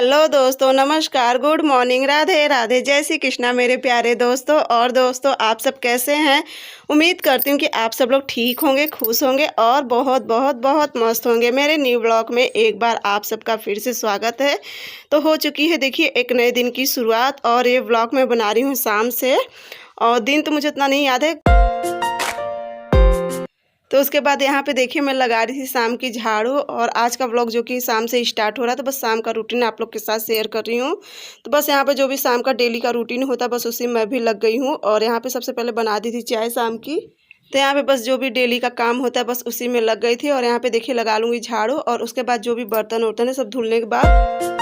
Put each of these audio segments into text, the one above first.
Hello दोस्तों, नमस्कार, good morning, Radhe Radhe, जय श्री कृष्णा मेरे प्यारे दोस्तों। और दोस्तों, आप सब कैसे हैं? उम्मीद करती हूँ कि आप सब लोग ठीक होंगे, खुश होंगे और बहुत बहुत बहुत मस्त होंगे। मेरे न्यू ब्लॉग में एक बार आप सबका फिर से स्वागत है। तो हो चुकी है देखिए एक नए दिन की शुरुआत, और ये ब्लॉग मैं बना रही हूँ शाम से, और दिन तो मुझे उतना नहीं याद है। तो उसके बाद यहाँ पे देखिए मैं लगा रही थी शाम की झाड़ू, और आज का व्लॉग जो कि शाम से स्टार्ट हो रहा है, तो बस शाम का रूटीन आप लोग के साथ शेयर कर रही हूँ। तो बस यहाँ पे जो भी शाम का डेली का रूटीन होता है बस उसी में मैं भी लग गई हूँ। और यहाँ पे सबसे पहले बना दी थी चाय शाम की। तो यहाँ पे बस जो भी डेली का काम होता है बस उसी में लग गई थी। और यहाँ पे देखिए लगा लूँगी झाड़ू, और उसके बाद जो भी बर्तन वर्तन है सब धुलने के बाद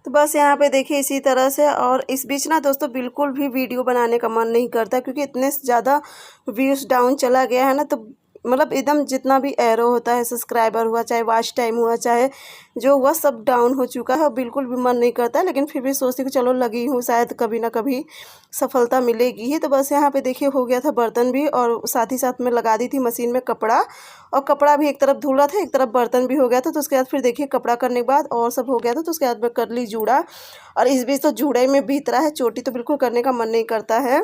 तो बस यहाँ पे देखिए इसी तरह से। और इस बीच ना दोस्तों बिल्कुल भी वीडियो बनाने का मन नहीं करता, क्योंकि इतने ज़्यादा व्यूज़ डाउन चला गया है ना। तो मतलब एकदम जितना भी एरो होता है, सब्सक्राइबर हुआ, चाहे वॉच टाइम हुआ, चाहे जो हुआ, सब डाउन हो चुका है। बिल्कुल भी मन नहीं करता, लेकिन फिर भी सोचती हूँ चलो लगी हूँ, शायद कभी ना कभी सफलता मिलेगी ही। तो बस यहाँ पे देखिए हो गया था बर्तन भी, और साथ ही साथ में लगा दी थी मशीन में कपड़ा, और कपड़ा भी एक तरफ धुल रहा था, एक तरफ बर्तन भी हो गया था। तो उसके बाद फिर देखिए कपड़ा करने के बाद और सब हो गया था। तो उसके बाद मैं कर ली जूड़ा, और इस बीच तो जूड़े में बीत रहा है, चोटी तो बिल्कुल करने का मन नहीं करता है।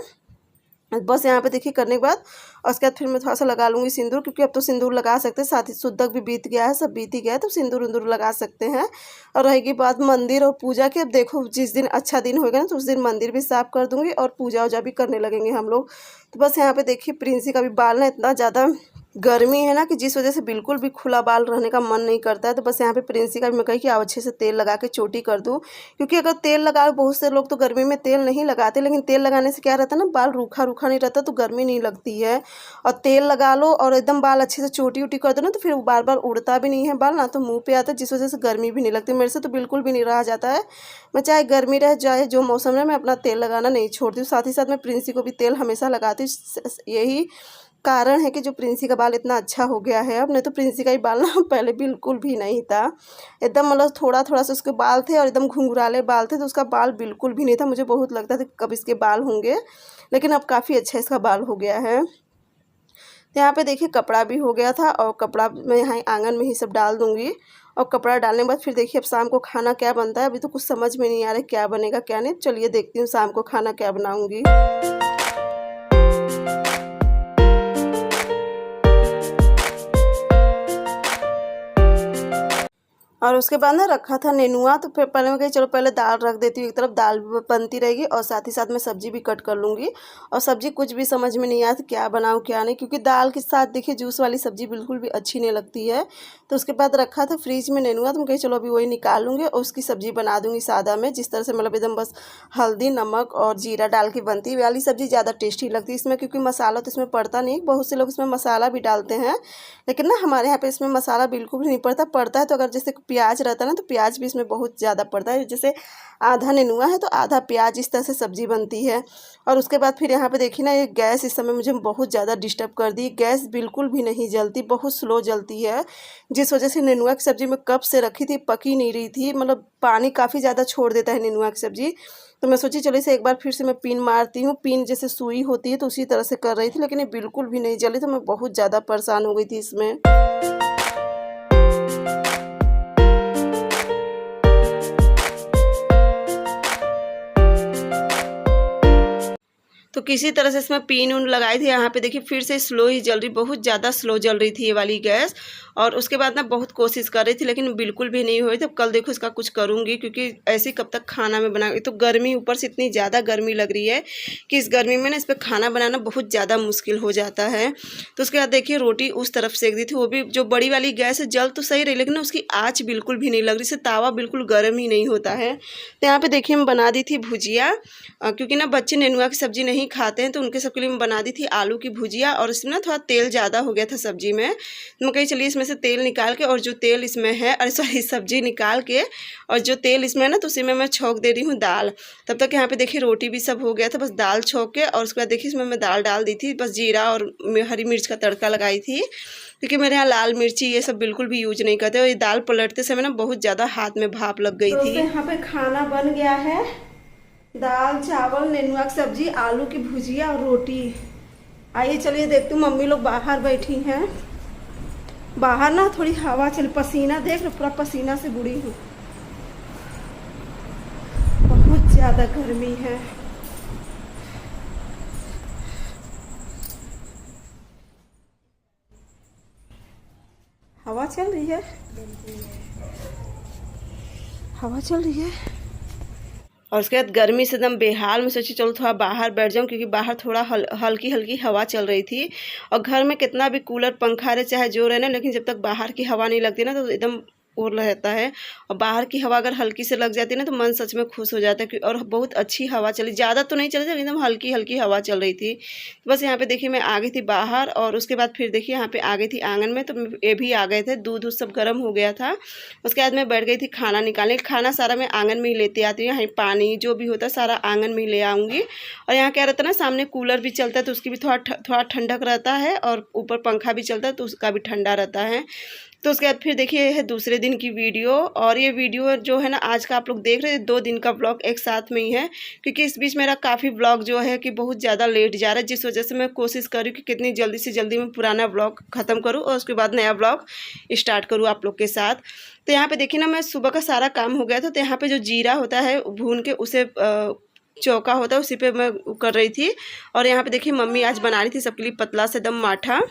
बस यहाँ पे देखिए करने के बाद, और उसके बाद फिर मैं थोड़ा सा लगा लूँगी सिंदूर, क्योंकि अब तो सिंदूर लगा सकते हैं, साथ ही शुद्धक भी बीत गया है, सब बीत ही गया है, तो सिंदूर उंदूर लगा सकते हैं। और रहेगी बात मंदिर और पूजा की, अब देखो जिस दिन अच्छा दिन होगा ना तो उस दिन मंदिर भी साफ कर दूँगी, और पूजा वूजा भी करने लगेंगे हम लोग। तो बस यहाँ पे देखिए प्रिंसी का भी बाल ना इतना ज़्यादा गर्मी है ना, कि जिस वजह से बिल्कुल भी खुला बाल रहने का मन नहीं करता है। तो बस यहाँ पे प्रिंसी का भी मैं कही कि आप अच्छे से तेल लगा के चोटी कर दूँ, क्योंकि अगर तेल लगा, बहुत से लोग तो गर्मी में तेल नहीं लगाते, लेकिन तेल लगाने से क्या रहता है ना, बाल रूखा रूखा नहीं रहता, तो गर्मी नहीं लगती है। और तेल लगा लो और एकदम बाल अच्छे से चोटी उटी कर दो ना, तो फिर बार बार उड़ता भी नहीं है बाल ना, तो मुँह पे आता है, जिस वजह से गर्मी भी नहीं लगती। मेरे से तो बिल्कुल भी नहीं रहा जाता है। मैं चाहे गर्मी रहे चाहे जो मौसम रहे, मैं अपना तेल लगाना नहीं छोड़ती हूँ। साथ ही साथ मैं प्रिंसी को भी तेल हमेशा लगाती हूँ। यही कारण है कि जो प्रिंसी का बाल इतना अच्छा हो गया है। अब नहीं तो प्रिंसी का ही बाल ना पहले बिल्कुल भी नहीं था, एकदम मतलब थोड़ा थोड़ा सा उसके बाल थे, और एकदम घुंघराले बाल थे, तो उसका बाल बिल्कुल भी नहीं था। मुझे बहुत लगता था कब इसके बाल होंगे, लेकिन अब काफ़ी अच्छा इसका बाल हो गया है। तो यहाँ पे देखिए कपड़ा भी हो गया था, और कपड़ा मैं यहाँ आंगन में ही सब डाल दूँगी। और कपड़ा डालने के बाद फिर देखिए अब शाम को खाना क्या बनता है। अभी तो कुछ समझ में नहीं आ रहा है क्या बनेगा क्या नहीं। चलिए देखती हूँ शाम को खाना क्या बनाऊँगी। और उसके बाद ना रखा था नेनुआ, तो फिर पहले मैं कही चलो पहले दाल रख देती हूँ, एक तरफ दाल भी बनती रहेगी, और साथ ही साथ मैं सब्जी भी कट कर लूँगी। और सब्जी कुछ भी समझ में नहीं आया क्या बनाऊँ क्या नहीं, क्योंकि दाल के साथ देखिए जूस वाली सब्जी बिल्कुल भी अच्छी नहीं लगती है। तो उसके बाद रखा था फ्रिज में नेनुआ, तो मैं कही चलो अभी वही निकाल लूँगी, और उसकी सब्ज़ी बना दूँगी सादा में, जिस तरह से मतलब एकदम बस हल्दी नमक और जीरा डाल के बनती है वाली सब्ज़ी, ज़्यादा टेस्टी लगती है इसमें, क्योंकि मसाला तो इसमें पड़ता नहीं। बहुत से लोग इसमें मसाला भी डालते हैं, लेकिन ना हमारे यहाँ पे इसमें मसाला बिल्कुल भी नहीं पड़ता है तो अगर जैसे प्याज रहता है ना, तो प्याज भी इसमें बहुत ज़्यादा पड़ता है। जैसे आधा नेनुआ है तो आधा प्याज, इस तरह से सब्ज़ी बनती है। और उसके बाद फिर यहाँ पे देखिए ना, ये गैस इस समय मुझे बहुत ज़्यादा डिस्टर्ब कर दी। गैस बिल्कुल भी नहीं जलती, बहुत स्लो जलती है, जिस वजह से नेनुआ की सब्ज़ी मैं कब से रखी थी, पकी नहीं रही थी, मतलब पानी काफ़ी ज़्यादा छोड़ देता है नेनुआ की सब्ज़ी। तो मैं सोची चलो इसे एक बार फिर से मैं पिन मारती हूँ, पिन जैसे सुई होती है तो उसी तरह से कर रही थी, लेकिन ये बिल्कुल भी नहीं जली। तो मैं बहुत ज़्यादा परेशान हो गई थी इसमें। तो किसी तरह से इसमें पिन उन लगाई थी। यहाँ पे देखिए फिर से स्लो ही जल रही, बहुत ज़्यादा स्लो जल रही थी ये वाली गैस। और उसके बाद ना बहुत कोशिश कर रही थी, लेकिन बिल्कुल भी नहीं हुई। तो कल देखो इसका कुछ करूँगी, क्योंकि ऐसे कब तक खाना में बनाऊँगी। तो गर्मी ऊपर से इतनी ज़्यादा गर्मी लग रही है कि इस गर्मी में ना इस पर खाना बनाना बहुत ज़्यादा मुश्किल हो जाता है। तो उसके बाद देखिए रोटी उस तरफ सेक दी थी, वो भी जो बड़ी वाली गैस है जल तो सही रही, लेकिन उसकी आँच बिल्कुल भी नहीं लग रही, से तावा बिल्कुल गर्म ही नहीं होता है। तो यहाँ पर देखिए मैं बना दी थी भुजिया, क्योंकि ना बच्चे नेनुआ की सब्ज़ी नहीं खाते हैं, तो उनके सबके लिए मैं बना दी थी आलू की भुजिया। और इसमें ना थोड़ा तेल ज़्यादा हो गया था सब्जी में, तो मैं कही चलिए इसमें से तेल निकाल के, और जो तेल इसमें है, अरे सॉरी सब्जी निकाल के, और जो तेल इसमें है ना, तो उसी में मैं छौंक दे रही हूँ दाल। तब तक यहाँ पे देखिए रोटी भी सब हो गया था, बस दाल छौंक के, और उसके बाद देखिए इसमें मैं दाल डाल दी थी, बस जीरा और हरी मिर्च का तड़का लगाई थी, क्योंकि मेरे यहाँ लाल मिर्ची ये सब बिल्कुल भी यूज नहीं करते। और ये दाल पलटते समय ना बहुत ज़्यादा हाथ में भाप लग गई थी। यहाँ पे खाना बन गया है, दाल चावल नेनुआ की सब्जी आलू की भुजिया और रोटी। आइए चलिए देखती हूँ, मम्मी लोग बाहर बैठी हैं। बाहर ना थोड़ी हवा चल, पसीना देख लो, पूरा पसीना से बुड़ी हूँ, बहुत ज़्यादा गर्मी है। हवा चल रही है, हवा चल रही है। और उसके बाद गर्मी से एकदम बेहाल में सोची चलो थोड़ा बाहर बैठ जाऊं, क्योंकि बाहर थोड़ा हल्की हल्की हवा चल रही थी। और घर में कितना भी कूलर पंखा रहे चाहे जो रहे ना, लेकिन जब तक बाहर की हवा नहीं लगती ना तो एकदम और रहता है। और बाहर की हवा अगर हल्की से लग जाती है ना तो मन सच में खुश हो जाता है। और बहुत अच्छी हवा चली, ज़्यादा तो नहीं चली थी, एकदम हल्की हल्की हवा चल रही थी। तो बस यहाँ पे देखिए मैं आ गई थी बाहर, और उसके बाद फिर देखिए यहाँ पे आ गई थी आंगन में। तो ये भी आ गए थे, दूध सब गर्म हो गया था। उसके बाद मैं बैठ गई थी खाना निकालने। खाना सारा मैं आंगन में ही लेते आती हूँ, यहाँ पानी जो भी होता है सारा आंगन में ही ले आऊँगी। और यहाँ क्या रहता है ना, सामने कूलर भी चलता है तो उसकी भी थोड़ा ठंडक रहता है, और ऊपर पंखा भी चलता है तो उसका भी ठंडा रहता है। तो उसके बाद फिर देखिए है दूसरे दिन की वीडियो। और ये वीडियो जो है ना आज का आप लोग देख रहे हैं, 2 दिन का ब्लॉग एक साथ में ही है, क्योंकि इस बीच मेरा काफ़ी ब्लॉग जो है कि बहुत ज़्यादा लेट जा रहा है, जिस वजह से मैं कोशिश कर रही हूँ कि कितनी जल्दी से जल्दी मैं पुराना ब्लॉग ख़त्म करूँ और उसके बाद नया ब्लॉग स्टार्ट करूँ आप लोग के साथ। तो यहाँ पर देखिए ना, मैं सुबह का सारा काम हो गया था, तो यहाँ पर जो जीरा होता है भून के उसे चौका होता है उसी पे मैं कर रही थी। और यहाँ पे देखिए मम्मी आज बना रही थी सबके लिए पतला से दम माठा,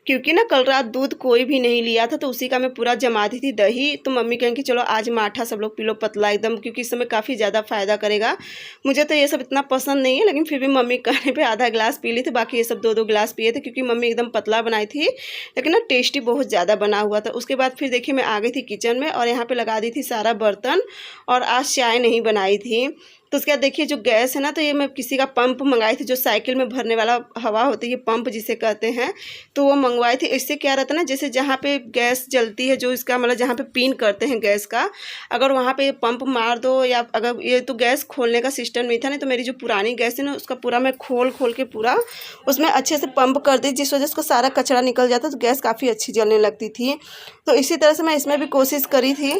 क्योंकि ना कल रात दूध कोई भी नहीं लिया था तो उसी का मैं पूरा जमा दी थी दही। तो मम्मी कहें कि चलो आज माठा सब लोग पी लो पतला एकदम, क्योंकि इस समय काफ़ी ज़्यादा फ़ायदा करेगा। मुझे तो ये सब इतना पसंद नहीं है, लेकिन फिर भी मम्मी कहने पे आधा गिलास पी ली थी, बाकी ये सब 2-2 गिलास पिए थे, क्योंकि मम्मी एकदम पतला बनाई थी, लेकिन ना टेस्टी बहुत ज़्यादा बना हुआ था। उसके बाद फिर देखिए मैं आ गई थी किचन में, और यहाँ पर लगा दी थी सारा बर्तन, और आज चाय नहीं बनाई थी। तो उसके बाद देखिए जो गैस है ना, तो ये मैं किसी का पंप मंगाई थी, जो साइकिल में भरने वाला हवा होती है, पंप जिसे कहते हैं, तो वो मंगवाई थी। इससे क्या रहता है ना, जैसे जहाँ पे गैस जलती है, जो इसका मतलब जहाँ पे पिन करते हैं गैस का, अगर वहाँ पे पंप मार दो, या अगर ये तो गैस खोलने का सिस्टम नहीं था ना, तो मेरी जो पुरानी गैस है ना उसका पूरा मैं खोल के पूरा उसमें अच्छे से पंप कर दी, जिस वजह से उसका सारा कचरा निकल जाता, तो गैस काफ़ी अच्छी जलने लगती थी। तो इसी तरह से मैं इसमें भी कोशिश करी थी।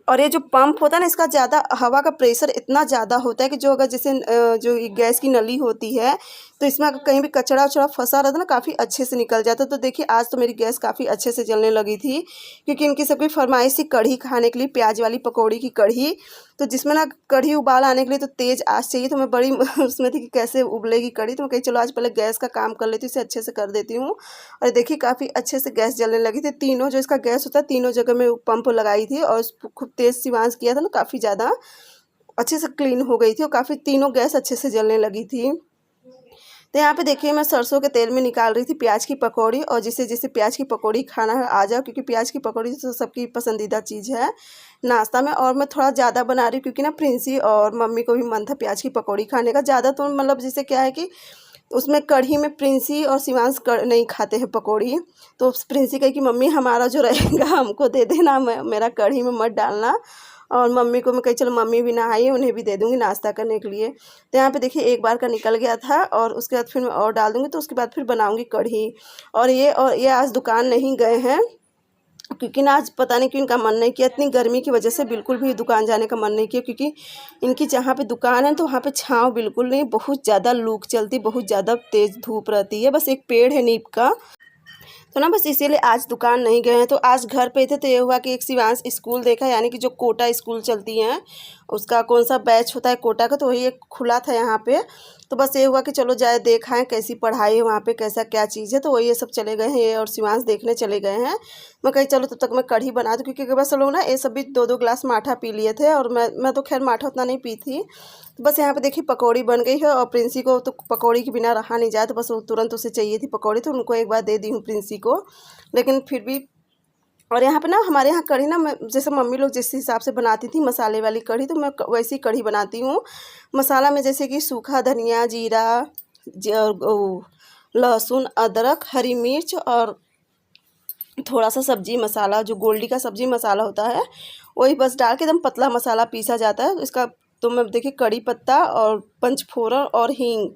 और ये जो पंप होता है ना, इसका ज़्यादा हवा का प्रेशर इतना ज़्यादा होता है कि जो अगर जैसे जो ये गैस की नली होती है, तो इसमें अगर कहीं भी कचरा वचड़ा फंसा रहता है ना, काफ़ी अच्छे से निकल जाता है। तो देखिए आज तो मेरी गैस काफ़ी अच्छे से जलने लगी थी, क्योंकि इनकी सबकी फरमाइश थी कढ़ी खाने के लिए, प्याज वाली पकौड़ी की कढ़ी। तो जिसमें ना कढ़ी उबाल आने के लिए तो तेज़ आँच चाहिए, तो मैं बड़ी उसमें थी कि कैसे उबलेगी कढ़ी। तो मैं कही चलो आज पहले गैस का काम कर लेती हूँ, इसे अच्छे से कर देती हूँ। और देखिए काफ़ी अच्छे से गैस जलने लगी थी। तीनों जो इसका गैस होता है, तीनों जगह में पंप लगाई थी, और खूब तेज़ सिवांस किया था ना, काफ़ी ज़्यादा अच्छे से क्लीन हो गई थी, और काफ़ी तीनों गैस अच्छे से जलने लगी थी। तो यहाँ पे देखिए मैं सरसों के तेल में निकाल रही थी प्याज की पकौड़ी, और जिसे जिसे प्याज की पकौड़ी खाना है आ जाओ, क्योंकि प्याज की पकौड़ी तो सबकी पसंदीदा चीज़ है नाश्ता में। और मैं थोड़ा ज़्यादा बना रही हूँ, क्योंकि ना प्रिंसी और मम्मी को भी मन था प्याज की पकौड़ी खाने का ज़्यादा। तो मतलब जिसे क्या है कि उसमें कढ़ी में प्रिंसी और शिवांश नहीं खाते हैं पकौड़ी, तो प्रिंसी कही कि मम्मी हमारा जो रहेगा हमको दे देना, मेरा कढ़ी में मत डालना। और मम्मी को मैं कही चलो मम्मी भी ना आई है, उन्हें भी दे दूँगी नाश्ता करने के लिए। तो यहाँ पे देखिए एक बार का निकल गया था, और उसके बाद फिर मैं और डाल दूँगी, तो उसके बाद फिर बनाऊँगी कढ़ी। और ये आज दुकान नहीं गए हैं, क्योंकि ना आज पता नहीं क्यों इनका मन नहीं किया, इतनी गर्मी की वजह से बिल्कुल भी दुकान जाने का मन नहीं किया, क्योंकि इनकी जहाँ पे दुकान है तो वहाँ पे छाँव बिल्कुल नहीं, बहुत ज़्यादा लू चलती, बहुत ज़्यादा तेज़ धूप रहती है, बस एक पेड़ है नीम का, तो ना बस इसीलिए आज दुकान नहीं गए हैं। तो आज घर पे थे, तो ये हुआ कि एक शिवांश स्कूल देखा, यानी कि जो कोटा स्कूल चलती हैं उसका कौन सा बैच होता है कोटा का, तो वही एक खुला था यहाँ पे। तो बस ये हुआ कि चलो जाए देखाएं कैसी पढ़ाई है वहाँ पे, कैसा क्या चीज़ है। तो वही ये सब चले गए हैं, ये और शिवांश देखने चले गए हैं। मैं कही चलो तब तक मैं कढ़ी बना दूँ, क्योंकि बस लोग ना ये सब भी 2-2 गिलास माठा पी लिए थे, और मैं तो खैर माठा उतना नहीं पी थी। तो बस यहाँ पे देखिए पकौड़ी बन गई है, और प्रिंसी को तो पकौड़ी के बिना रहा नहीं जाए, तो बस वो तुरंत उसे चाहिए थी पकौड़ी, तो उनको एक बार दे दी हूँ प्रिंसी को, लेकिन फिर भी। और यहाँ पे ना हमारे यहाँ कढ़ी ना, मैं जैसे मम्मी लोग जिस हिसाब से बनाती थी मसाले वाली कढ़ी, तो मैं वैसी कढ़ी बनाती हूँ। मसाला में जैसे कि सूखा धनिया, जीरा, लहसुन, अदरक, हरी मिर्च, और थोड़ा सा सब्जी मसाला, जो गोल्डी का सब्जी मसाला होता है वही बस डाल के एकदम पतला मसाला पीसा जाता है इसका। तो मैं देखिए कड़ी पत्ता और पंचफोरन और हींग,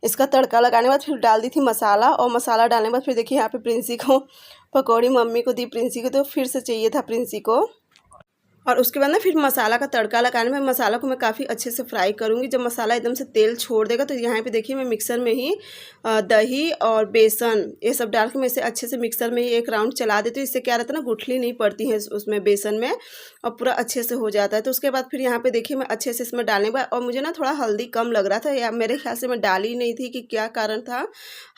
इसका तड़का लगाने के बाद फिर डाल दी थी मसाला, और मसाला डालने के बाद फिर देखिए यहाँ पे प्रिंसी को पकौड़ी, मम्मी को दी प्रिंसी को, तो फिर से चाहिए था प्रिंसी को। और उसके बाद ना फिर मसाला का तड़का लगाने में मसाला को मैं काफ़ी अच्छे से फ्राई करूँगी। जब मसाला एकदम से तेल छोड़ देगा तो यहाँ पे देखिए मैं मिक्सर में ही दही और बेसन ये सब डाल के मैं इसे अच्छे से मिक्सर में ही एक राउंड चला देती हूँ। इससे क्या रहता है ना, गुठली नहीं पड़ती है उसमें बेसन में, और पूरा अच्छे से हो जाता है। तो उसके बाद फिर यहाँ पे देखिए मैं अच्छे से इसमें डालने के बाद, और मुझे ना थोड़ा हल्दी कम लग रहा था, या मेरे ख्याल से मैं डाली नहीं थी कि क्या कारण था,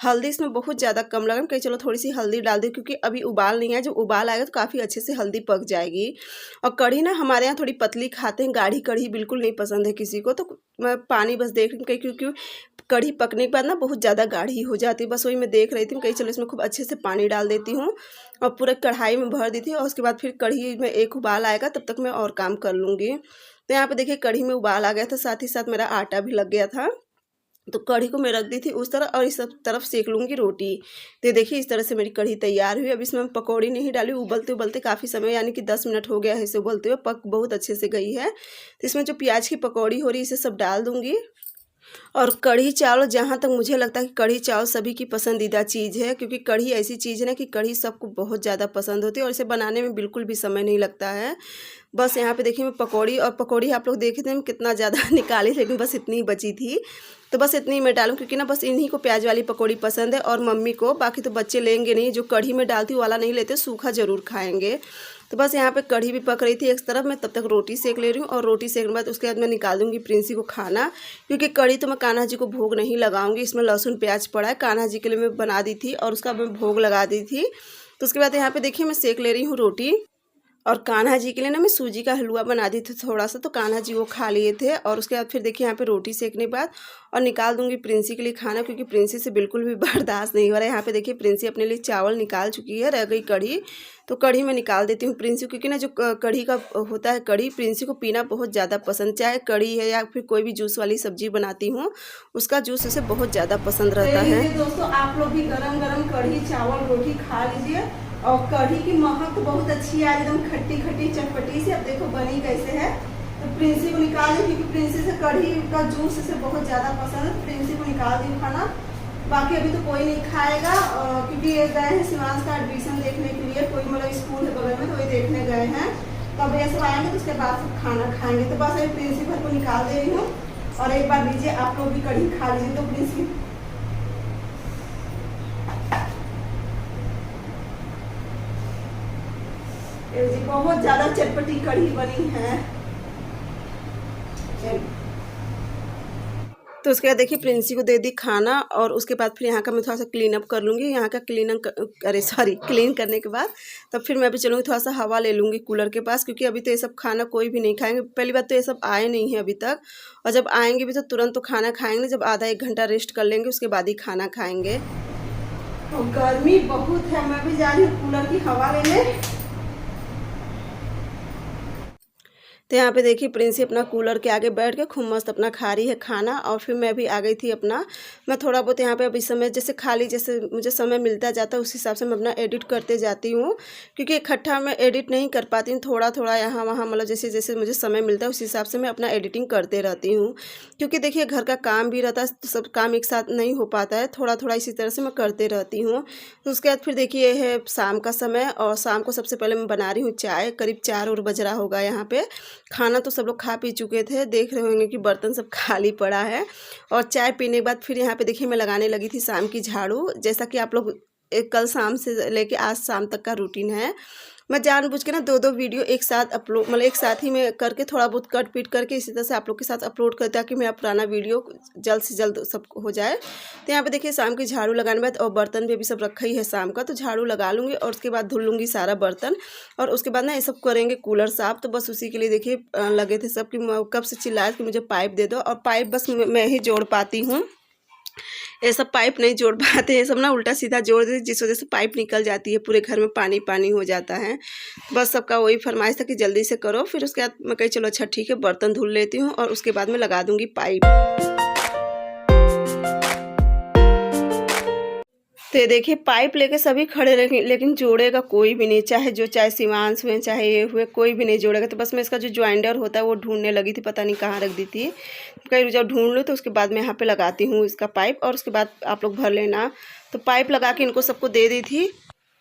हल्दी इसमें बहुत ज़्यादा कम लगा। कहीं चलो थोड़ी सी हल्दी डाल दी, क्योंकि अभी उबाल नहीं है, जब उबाल आएगा तो काफ़ी अच्छे से हल्दी पक जाएगी। और कढ़ी ना हमारे यहाँ थोड़ी पतली खाते हैं, गाढ़ी कढ़ी बिल्कुल नहीं पसंद है किसी को। तो मैं पानी बस देख रही हूँ, क्योंकि कढ़ी पकने के बाद ना बहुत ज़्यादा गाढ़ी हो जाती है, बस वही मैं देख रही थी। कहीं चलो इसमें खूब अच्छे से पानी डाल देती हूँ और पूरा कढ़ाई में भर दी थी, और उसके बाद फिर कढ़ी में एक उबाल आएगा तब तक मैं और काम कर लूँगी। तो यहाँ पे देखिए कढ़ी में उबाल आ गया था, साथ ही साथ मेरा आटा भी लग गया था। तो कढ़ी को मैं रख दी थी उस तरफ, और इस तरफ सेक लूँगी रोटी। तो देखिए इस तरह से मेरी कढ़ी तैयार हुई। अब इसमें मैं पकौड़ी नहीं डाली, उबलते उबलते काफ़ी समय यानी कि 10 मिनट हो गया है इसे उबलते हुए, पक बहुत अच्छे से गई है। तो इसमें जो प्याज की पकौड़ी हो रही है इसे सब डाल दूँगी। और कढ़ी चावल, जहाँ तक मुझे लगता है कि कढ़ी चावल सभी की पसंदीदा चीज़ है, क्योंकि कढ़ी ऐसी चीज़ है ना कि कढ़ी सबको बहुत ज़्यादा पसंद होती है, और इसे बनाने में बिल्कुल भी समय नहीं लगता है। बस यहाँ पे देखिए मैं पकौड़ी आप लोग देखे थे मैं कितना ज़्यादा निकाली, लेकिन बस इतनी ही बची थी। तो बस इतनी मैं डालूँ, क्योंकि ना बस इन्हीं को प्याज वाली पकौड़ी पसंद है, और मम्मी को। बाकी तो बच्चे लेंगे नहीं, जो कढ़ी में डालती हूँ वाला नहीं लेते, सूखा ज़रूर खाएंगे। तो बस यहाँ पे कढ़ी भी पक रही थी एक तरफ, मैं तब तक रोटी सेक ले रही हूँ। और रोटी सेकने के बाद उसके बाद मैं निकाल दूँगी प्रिंसी को खाना, क्योंकि कढ़ी तो मैं कान्हा जी को भोग नहीं लगाऊंगी, इसमें लहसुन प्याज पड़ा है, कान्हा जी के लिए मैं बना दी थी और उसका मैं भोग लगा दी थी। तो उसके बाद यहाँ पे देखिए मैं सेक ले रही हूँ रोटी। और कान्हा जी के लिए ना मैं सूजी का हलवा बना दी थी थोड़ा सा, तो कान्हा जी वो खा लिए थे। और उसके बाद फिर देखिए यहाँ पे रोटी सेकने के बाद और निकाल दूंगी प्रिंसी के लिए खाना, क्योंकि प्रिंसी से बिल्कुल भी बर्दाश्त नहीं हो रहा है। यहाँ पे देखिए प्रिंसी अपने लिए चावल निकाल चुकी है, रह गई कढ़ी, तो कढ़ी में निकाल देती हूँ प्रिंसी, क्योंकि ना जो कढ़ी का होता है, कढ़ी प्रिंसी को पीना बहुत ज़्यादा पसंद, चाहे कढ़ी है या फिर कोई भी जूस वाली सब्जी बनाती हूँ उसका जूस उसे बहुत ज़्यादा पसंद रहता है। दोस्तों आप लोग भी गरम गरम कढ़ी चावल रोटी खा लीजिए। और कढ़ी की महक तो बहुत अच्छी है, एकदम खट्टी खट्टी चटपटी सी। अब देखो बनी कैसे है। तो प्रिंसी को निकाल दी, क्योंकि प्रिंसी से कढ़ी का जूस इसे बहुत ज़्यादा पसंद है। प्रिंसी को निकाल दी खाना। बाकी अभी तो कोई नहीं खाएगा, क्योंकि ये गए हैं शिवांश का एडमिशन देखने के लिए, कोई मतलब स्कूल है बगल में, तो वही देखने गए हैं। तो अब ये सब आएंगे तो उसके बाद सब खाना खाएंगे। तो बस अभी प्रिंसी भर को निकाल दे रही हूँ, और एक बार लीजिए आप लोग भी कढ़ी खा लीजिए। तो प्रिंसी जी बहुत ज़्यादा चटपटी कढ़ी बनी है। तो उसके बाद देखिए प्रिंसी को दे दी खाना, और उसके बाद फिर यहाँ का मैं थोड़ा सा क्लीन अप कर लूँगी। यहाँ का क्लीन करने के बाद तब फिर मैं भी चलूँगी, थोड़ा सा हवा ले लूँगी कूलर के पास, क्योंकि अभी तो ये सब खाना कोई भी नहीं खाएंगे। पहली बात तो ये सब आए नहीं हैं अभी तक, और जब आएंगे भी तो तुरंत तो खाना खाएंगे, जब आधा एक घंटा रेस्ट कर लेंगे उसके बाद ही खाना खाएंगे। तो गर्मी बहुत है, मैं भी जा रही हूँ कूलर की हवा लेने। तो यहाँ पे देखिए प्रिंसी अपना कूलर के आगे बैठ के खूब मस्त अपना खा रही है खाना, और फिर मैं भी आ गई थी अपना। मैं थोड़ा बहुत यहाँ पे अभी समय जैसे खाली जैसे मुझे समय मिलता जाता है उस हिसाब से मैं अपना एडिट करते जाती हूँ, क्योंकि इकट्ठा मैं एडिट नहीं कर पाती हूँ, थोड़ा थोड़ा यहाँ वहाँ मतलब जैसे जैसे मुझे समय मिलता है उस हिसाब से मैं अपना एडिटिंग करते रहती हूँ। क्योंकि देखिए घर का काम भी रहता है, तो सब काम एक साथ नहीं हो पाता है, थोड़ा थोड़ा इसी तरह से मैं करते रहती हूँ। तो उसके बाद फिर देखिए ये है शाम का समय, और शाम को सबसे पहले मैं बना रही हूँ चाय। करीब 4 और बज रहा होगा यहाँ पे। खाना तो सब लोग खा पी चुके थे, देख रहे होंगे कि बर्तन सब खाली पड़ा है। और चाय पीने के बाद फिर यहाँ पे देखिए मैं लगाने लगी थी शाम की झाड़ू। जैसा कि आप लोग कल शाम से लेके आज शाम तक का रूटीन है, मैं जानबूझ के ना 2-2 वीडियो एक साथ अपलोड मतलब एक साथ ही में करके थोड़ा बहुत कट पीट करके इसी तरह से आप लोग के साथ अपलोड करते, ताकि मेरा पुराना वीडियो जल्द से जल्द सब हो जाए। तो यहाँ पे देखिए शाम की झाड़ू लगाने बाद, और बर्तन भी अभी सब रखा ही है शाम का, तो झाड़ू लगा लूँगी और उसके बाद धुल लूँगी सारा बर्तन। और उसके बाद ना ये सब करेंगे कूलर साफ। तो बस उसी के लिए देखिए लगे थे सब कि कब से चिल्लाए कि मुझे पाइप दे दो, और पाइप बस मैं ही जोड़ पाती हूँ, ये सब पाइप नहीं जोड़ पाते हैं, सब ना उल्टा सीधा जोड़ देते, जिस वजह से पाइप निकल जाती है, पूरे घर में पानी पानी हो जाता है। बस सबका वही फरमाइश था कि जल्दी से करो। फिर उसके बाद मैं कही चलो अच्छा ठीक है बर्तन धुल लेती हूँ, और उसके बाद में लगा दूँगी पाइप। तो ये देखिए पाइप लेके सभी खड़े रहेंगे, लेकिन जोड़ेगा कोई भी नहीं, चाहे शिवांश हुए चाहे ये हुए, कोई भी नहीं जोड़ेगा। तो बस मैं इसका जो ज्वाइंटर होता है वो ढूंढने लगी थी, पता नहीं कहाँ रख दी थी। कहीं जब ढूंढ लूँ तो उसके बाद मैं यहाँ पे लगाती हूँ इसका पाइप, और उसके बाद आप लोग भर लेना। तो पाइप लगा के इनको सबको दे दी थी।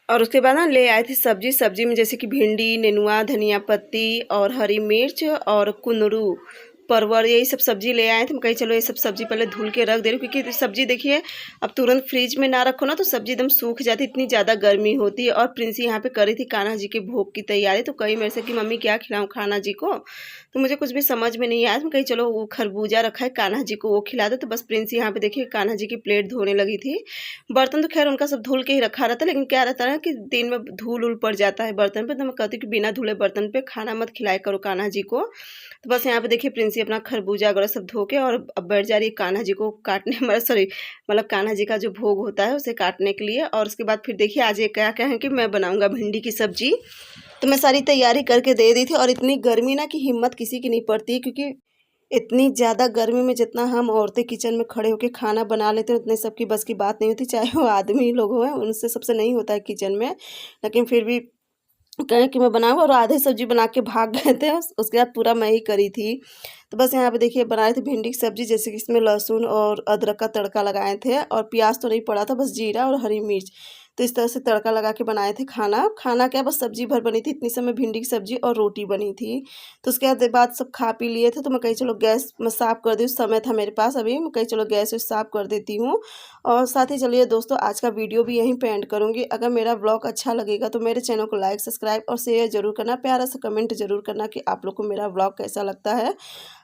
और उसके बाद ना ले आए थे सब्जी। सब्जी में जैसे कि भिंडी, नेनुआ, धनिया पत्ती और हरी मिर्च और कुंदरू, परवल, यही सब सब्जी ले आए थे। हम कहीं चलो ये सब सब्जी पहले धुल के रख दे रही हूँ, क्योंकि सब्जी देखिए अब तुरंत फ्रिज में ना रखो ना तो सब्जी एकदम सूख जाती, इतनी ज़्यादा गर्मी होती है। और प्रिंसी यहाँ पे करी थी कान्हा जी के भोग की तैयारी, तो कही मेरे से कि मम्मी क्या खिलाऊँ कान्हा जी को, तो मुझे कुछ भी समझ में नहीं आया। तो कहीं चलो वो खरबूजा रखा है कान्हा जी को, वो खिला दो। तो बस प्रिंसी यहाँ पे देखिए कान्हा जी की प्लेट धोने लगी थी। बर्तन तो खैर उनका सब धुल के ही रखा रहता है, लेकिन क्या रहता है ना कि दिन में धूल उल पड़ जाता है बर्तन पे, तो मैं कहती हूँ कि बिना धुले बर्तन पे खाना मत खिलाया करो कान्हा जी को। तो बस यहाँ पे देखिए प्रिंसी अपना खरबूजा वगैरह सब धो के और अब बैठ जा रही है कान्हा जी को काटने, मतलब सॉरी मतलब कान्हा जी का जो भोग होता है उसे काटने के लिए। और उसके बाद फिर देखिए आज ये क्या क्या है कि मैं बनाऊंगा भिंडी की सब्जी। तो मैं सारी तैयारी करके दे दी थी, और इतनी गर्मी ना कि हिम्मत किसी की नहीं पड़ती, क्योंकि इतनी ज़्यादा गर्मी में जितना हम औरतें किचन में खड़े होकर खाना बना लेते हैं उतने सबकी बस की बात नहीं होती, चाहे वो आदमी लोग हों, उनसे सबसे नहीं होता है किचन में। लेकिन फिर भी कहें कि मैं बनाऊँ, और आधी सब्जी बना के भाग गए थे, उसके बाद पूरा मैं ही करी थी। तो बस यहाँ पे देखिए बनाए थे भिंडी की सब्ज़ी, जैसे कि इसमें लहसुन और अदरक का तड़का लगाए थे, और प्याज तो नहीं पड़ा था, बस जीरा और हरी मिर्च। तो इस तरह से तड़का लगा के बनाए थे खाना। खाना क्या बस सब्जी भर बनी थी, इतनी समय भिंडी की सब्ज़ी और रोटी बनी थी। तो उसके बाद सब खा पी लिए थे, तो मैं कही चलो गैस मैं साफ़ कर दी, समय था मेरे पास अभी, मैं कही चलो गैस साफ़ कर देती हूँ। और साथ ही चलिए दोस्तों आज का वीडियो भी यहीं पे एंड करूँगी। अगर मेरा व्लॉग अच्छा लगेगा तो मेरे चैनल को लाइक, सब्सक्राइब और शेयर ज़रूर करना, प्यारा सा कमेंट ज़रूर करना कि आप लोग को मेरा व्लॉग कैसा लगता है।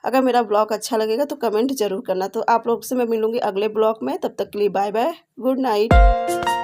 अगर मेरा व्लॉग अच्छा लगेगा तो कमेंट ज़रूर करना। तो आप लोग से मैं मिलूँगी अगले ब्लॉग में, तब तक के लिए बाय बाय, गुड नाइट।